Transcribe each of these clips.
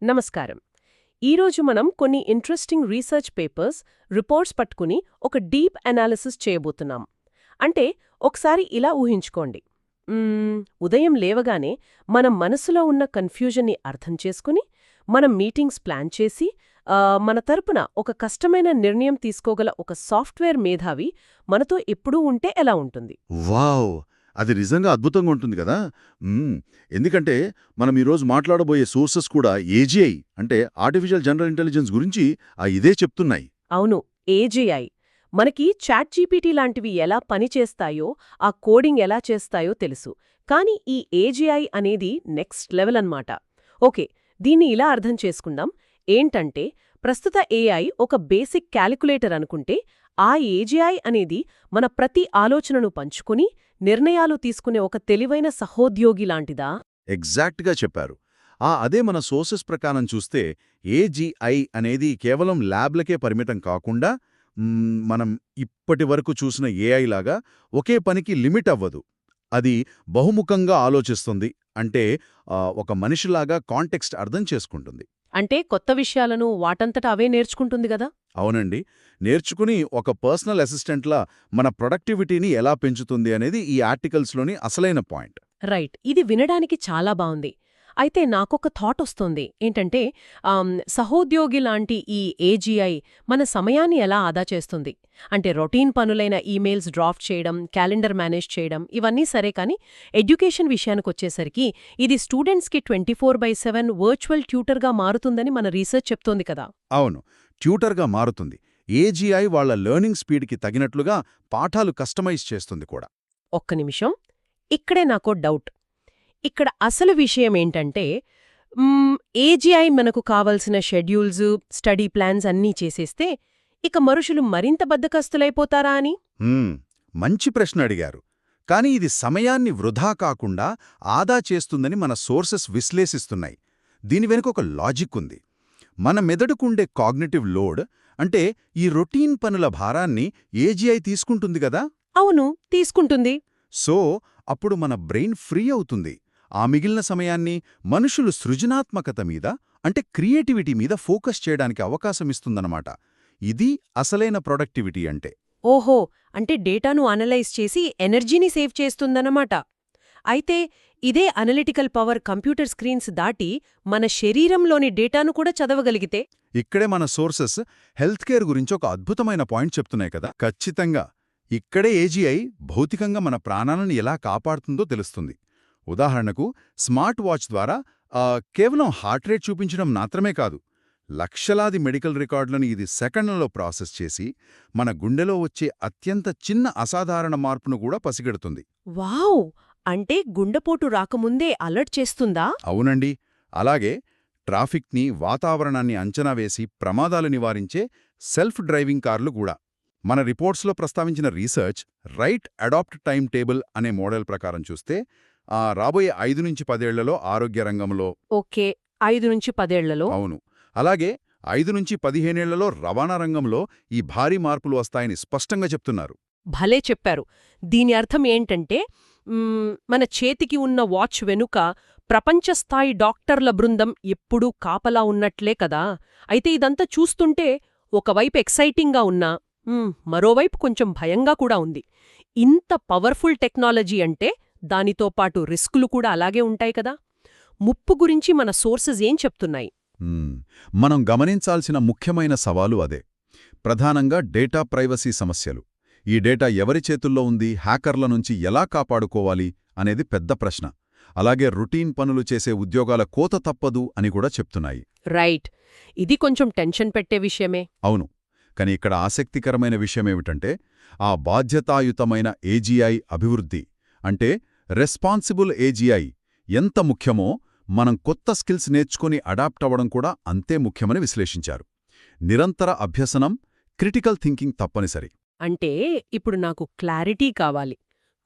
నమస్కారం. ఈరోజు మనం కొన్ని ఇంట్రెస్టింగ్ రీసెర్చ్ పేపర్స్, రిపోర్ట్స్ పట్టుకుని ఒక డీప్ అనాలిసిస్ చేయబోతున్నాం. అంటే ఒకసారి ఇలా ఊహించుకోండి. ఉదయం లేవగానే మన మనసులో ఉన్న కన్ఫ్యూజన్ని అర్థం చేసుకుని, మనం మీటింగ్స్ ప్లాన్ చేసి, మన తరపున ఒక కష్టమైన నిర్ణయం తీసుకోగల ఒక సాఫ్ట్వేర్ మేధావి మనతో ఎప్పుడూ ఉంటే ఎలా ఉంటుంది? వావ్! అది నిజంగా అద్భుతంగా ఉంటుంది కదా! ఎందుకంటే మనం ఈరోజు మాట్లాడబోయే సోర్సెస్ కూడా ఏజీఐ అంటే ఆర్టిఫిషియల్ జనరల్ ఇంటెలిజెన్స్ గురించి ఇదే చెప్తున్నాయి. అవును, ఏజీఐ. మనకి చాట్ జీపీటీ లాంటివి ఎలా పనిచేస్తాయో, ఆ కోడింగ్ ఎలా చేస్తాయో తెలుసు. కానీ ఈ ఏజీఐ అనేది నెక్స్ట్ లెవెల్ అన్నమాట. ఓకే, దీన్ని ఇలా అర్థం చేసుకుందాం. ఏంటంటే, ప్రస్తుత ఏఐ ఒక బేసిక్ క్యాలిక్యులేటర్ అనుకుంటే, ఆ ఏజీఐ అనేది మన ప్రతి ఆలోచనను పంచుకుని నిర్ణయాలు తీసుకునే ఒక తెలివైన సహోద్యోగి లాంటిదా? ఎగ్జాక్ట్గా చెప్పారు. అదే మన సోర్సెస్ ప్రకారం చూస్తే ఏజీఐ అనేది కేవలం ల్యాబ్లకే పరిమితం కాకుండా మనం ఇప్పటి వరకు చూసిన ఏఐ లాగా ఒకే పనికి లిమిట్ అవ్వదు. అది బహుముఖంగా ఆలోచిస్తుంది. అంటే ఒక మనిషిలాగా కాంటెక్స్ట్ అర్థం చేసుకుంటుంది. అంటే కొత్త విషయాలను వాటంతట అవే నేర్చుకుంటుంది గదా? అవునండి. నేర్చుకుని ఒక పర్సనల్ అసిస్టెంట్లా మన ప్రొడక్టివిటీని ఎలా పెంచుతుంది అనేది ఈ ఆర్టికల్స్లోని అసలైన పాయింట్. రైట్. ఇది వినడానికి చాలా బావుంది. అయితే నాకొక థాట్ వస్తోంది. ఏంటంటే, సహోద్యోగి లాంటి ఈ ఏజీఐ మన సమయాన్ని ఎలా ఆదా చేస్తుంది? అంటే రొటీన్ పనులైన ఈమెయిల్స్ డ్రాఫ్ట్ చేయడం, క్యాలెండర్ మేనేజ్ చేయడం ఇవన్నీ సరే, కానీ ఎడ్యుకేషన్ విషయానికొచ్చేసరికి ఇది స్టూడెంట్స్కి 24/7 వర్చువల్ ట్యూటర్గా మారుతుందని మన రీసెర్చ్ చెప్తోంది కదా? అవును, ట్యూటర్గా మారుతుంది. ఏజీఐ వాళ్ళ లెర్నింగ్ స్పీడ్కి తగినట్లుగా పాఠాలు కస్టమైజ్ చేస్తుంది కూడా. ఒక్క నిమిషం, ఇక్కడే నాకో డౌట్. ఇక్కడ అసలు విషయమేంటంటే, ఏజీఐ మనకు కావలసిన షెడ్యూల్స్, స్టడీ ప్లాన్స్ అన్నీ చేసేస్తే ఇక మనుషులు మరింత బద్ధకస్తులైపోతారా అని? మంచి ప్రశ్న అడిగారు. కానీ ఇది సమయాన్ని వృధా కాకుండా ఆదా చేస్తుందని మన సోర్సెస్ విశ్లేషిస్తున్నాయి. దీని వెనుక ఒక లాజిక్ ఉంది. మన మెదడుకుండే కాగ్నిటివ్ లోడ్, అంటే ఈ రొటీన్ పనుల భారాన్ని ఏజీఐ తీసుకుంటుంది గదా? అవును, తీసుకుంటుంది. సో అప్పుడు మన బ్రెయిన్ ఫ్రీ అవుతుంది. ఆ మిగిలిన సమయాన్ని మనుషులు సృజనాత్మకత మీద, అంటే క్రియేటివిటీ మీద ఫోకస్ చేయడానికి అవకాశమిస్తుందన్నమాట. ఇది అసలైన ప్రొడక్టివిటీ అంటే. ఓహో, అంటే డేటాను అనలైజ్ చేసి ఎనర్జీని సేవ్ చేస్తుందన్నమాట. అయితే ఇదే అనలిటికల్ పవర్ కంప్యూటర్ స్క్రీన్స్ దాటి మన శరీరంలోని డేటాను కూడా చదవగలిగితే? ఇక్కడే మన సోర్సెస్ హెల్త్ కేర్ గురించి ఒక అద్భుతమైన పాయింట్ చెప్తున్నాయి కదా. ఖచ్చితంగా ఇక్కడే ఏజీఐ భౌతికంగా మన ప్రాణాలను ఎలా కాపాడుతుందో తెలుస్తుంది. ఉదాహరణకు స్మార్ట్ వాచ్ ద్వారా కేవలం హార్ట్ రేట్ చూపించడం మాత్రమే కాదు, లక్షలాది మెడికల్ రికార్డులను ఇది సెకండ్లలో ప్రాసెస్ చేసి మన గుండెలో వచ్చే అత్యంత చిన్న అసాధారణ మార్పును కూడా పసిగడుతుంది. వావ్! అంటే గుండెపోటు రాకముందే అలర్ట్ చేస్తుందా? అవునండి. అలాగే ట్రాఫిక్ని, వాతావరణాన్ని అంచనా వేసి ప్రమాదాలు నివారించే సెల్ఫ్ డ్రైవింగ్ కార్లు కూడా. మన రిపోర్ట్స్లో ప్రస్తావించిన research right adapt time table అనే మోడల్ ప్రకారం చూస్తే రాబోయే 5-10 ఏళ్లలో ఆరోగ్య రంగంలో. ఓకే, 5-10 ఏళ్లలో. అవును. అలాగే 5-15 ఏళ్లలో రవాణా రంగంలో ఈ భారీ మార్పులు వస్తాయని స్పష్టంగా చెప్తున్నారు. భలే చెప్పారు. దీని అర్థం ఏంటంటే, మన చేతికి ఉన్న వాచ్ వెనుక ప్రపంచస్థాయి డాక్టర్ల బృందం ఎప్పుడూ కాపలా ఉన్నట్లే కదా. అయితే ఇదంతా చూస్తుంటే ఒకవైపు ఎక్సైటింగ్గా ఉన్నా, మరోవైపు కొంచెం భయంగా కూడా ఉంది. ఇంత పవర్ఫుల్ టెక్నాలజీ అంటే దానితో పాటు రిస్కులు కూడా అలాగే ఉంటాయి కదా. ముప్పు గురించి మన సోర్సెస్ ఏం చెప్తున్నాయి? మనం గమనించాల్సిన ముఖ్యమైన సవాలు అదే. ప్రధానంగా డేటా ప్రైవసీ సమస్యలు. ఈ డేటా ఎవరి చేతుల్లో ఉంది, హ్యాకర్ల నుంచి ఎలా కాపాడుకోవాలి అనేది పెద్ద ప్రశ్న. అలాగే రొటీన్ పనులు చేసే ఉద్యోగాల కోత తప్పదు అని కూడా చెప్తున్నాయి. రైట్. ఇది కొంచెం టెన్షన్ పెట్టే విషయమే. అవును. కానీ ఇక్కడ ఆసక్తికరమైన విషయమేమిటంటే, ఆ బాధ్యతాయుతమైన ఏజీఐ అభివృద్ధి, అంటే రెస్పాన్సిబుల్ ఏజీఐ ఎంత ముఖ్యమో, మనం కొత్త స్కిల్స్ నేర్చుకుని అడాప్ట్ అవ్వడం కూడా అంతే ముఖ్యమని విశ్లేషించారు. నిరంతర అభ్యసనం, క్రిటికల్ థింకింగ్ తప్పనిసరి. అంటే ఇప్పుడు నాకు క్లారిటీ కావాలి.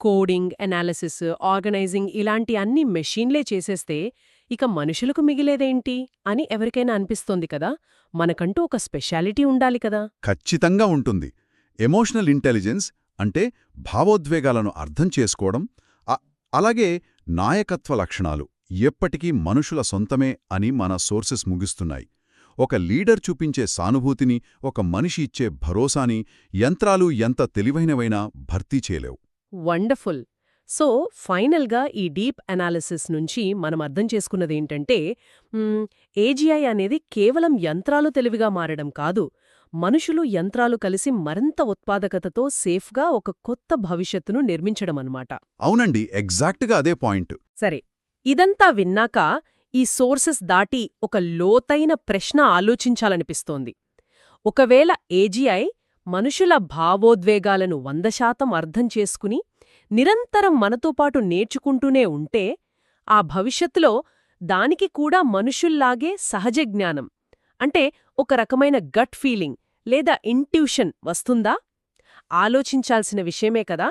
కోడింగ్, అనాలిసిస్, ఆర్గనైజింగ్ ఇలాంటి అన్ని మెషీన్లే చేసేస్తే ఇక మనుషులకు మిగిలేదేంటి అని ఎవరికైనా అనిపిస్తోంది కదా. మనకంటూ ఒక స్పెషాలిటీ ఉండాలి కదా. ఖచ్చితంగా ఉంటుంది. ఎమోషనల్ ఇంటెలిజెన్స్ అంటే భావోద్వేగాలను అర్థం చేసుకోవడం, అలాగే నాయకత్వ లక్షణాలు, ఎప్పటికీ మనుషుల సొంతమే అని మన సోర్సెస్ ముగిస్తున్నాయి. ఒక లీడర్ చూపించే సానుభూతిని, ఒక మనిషి ఇచ్చే భరోసాని యంత్రాలు ఎంత తెలివైనవైనా భర్తీ చేయలేవు. వండర్ఫుల్. సో ఫైనల్గా ఈ డీప్ అనాలిసిస్ నుంచి మనం అర్థం చేసుకున్నదేంటంటే ఏజీఐ అనేది కేవలం యంత్రాలు తెలివిగా మారడం కాదు, మనుషులు యంత్రాలు కలిసి మరింత ఉత్పాదకతతో సేఫ్గా ఒక కొత్త భవిష్యత్తును నిర్మించడమన్నమాట. అవునండి, ఎగ్జాక్ట్గా అదే పాయింట్. సరే, ఇదంతా విన్నాక ఈ సోర్సెస్ దాటి ఒక లోతైన ప్రశ్న ఆలోచించాలనిపిస్తోంది. ఒకవేళ ఏజీఐ మనుషుల భావోద్వేగాలను 100% అర్థం చేసుకుని నిరంతరం మనతో పాటు నేర్చుకుంటూనే ఉంటే, ఆ భవిష్యత్తులో దానికి కూడా మనుషుల్లాగే సహజ జ్ఞానం, అంటే ఒక రకమైన గట్ ఫీలింగ్ లేదా ఇంట్యూషన్ వస్తుందా? ఆలోచించాల్సిన విషయమే కదా.